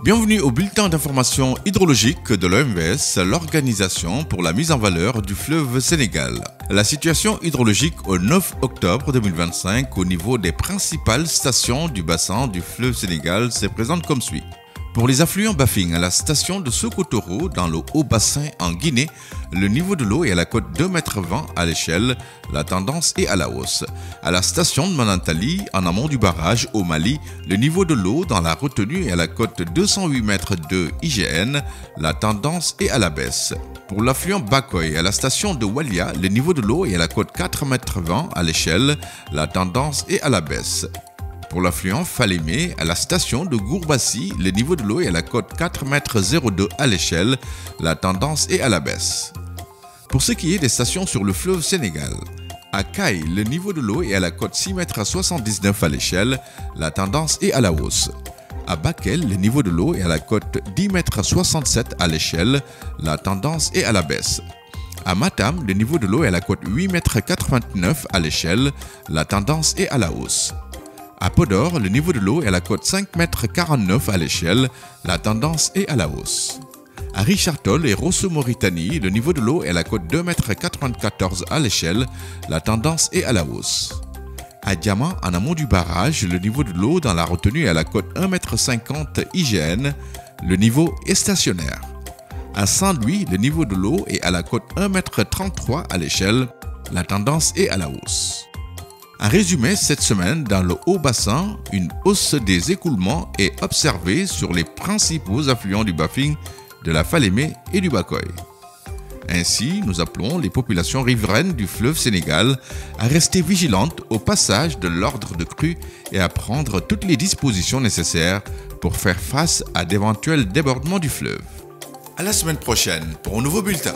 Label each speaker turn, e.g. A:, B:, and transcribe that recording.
A: Bienvenue au bulletin d'information hydrologique de l'OMVS, l'organisation pour la mise en valeur du fleuve Sénégal. La situation hydrologique au 9 octobre 2025 au niveau des principales stations du bassin du fleuve Sénégal se présente comme suit. Pour les affluents Bafing à la station de Sokotoro dans le haut bassin en Guinée, le niveau de l'eau est à la cote 2,20 m à l'échelle, la tendance est à la hausse. À la station de Manantali, en amont du barrage au Mali, le niveau de l'eau dans la retenue est à la cote 208 m de IGN, la tendance est à la baisse. Pour l'affluent Bakoy à la station de Walia, le niveau de l'eau est à la cote 4,20 m à l'échelle, la tendance est à la baisse. Pour l'affluent Falémé, à la station de Gourbassi, le niveau de l'eau est à la cote 4,02 m à l'échelle, la tendance est à la baisse. Pour ce qui est des stations sur le fleuve Sénégal, à Caille, le niveau de l'eau est à la cote 6,79 m à l'échelle, la tendance est à la hausse. À Bakel, le niveau de l'eau est à la cote 10,67 m à l'échelle, la tendance est à la baisse. À Matam, le niveau de l'eau est à la cote 8,89 m à l'échelle, la tendance est à la hausse. À Podor, le niveau de l'eau est à la cote 5,49 m à l'échelle, la tendance est à la hausse. À Richard Toll et Rosso Mauritanie, le niveau de l'eau est à la cote 2,94 m à l'échelle, la tendance est à la hausse. À Diamant, en amont du barrage, le niveau de l'eau dans la retenue est à la cote 1,50 m IGN, le niveau est stationnaire. À Saint-Louis, le niveau de l'eau est à la cote 1,33 m à l'échelle, la tendance est à la hausse. En résumé, cette semaine, dans le haut bassin, une hausse des écoulements est observée sur les principaux affluents du Bafing, de la Falémé et du Bakoy. Ainsi, nous appelons les populations riveraines du fleuve Sénégal à rester vigilantes au passage de l'ordre de crue et à prendre toutes les dispositions nécessaires pour faire face à d'éventuels débordements du fleuve. À la semaine prochaine pour un nouveau bulletin.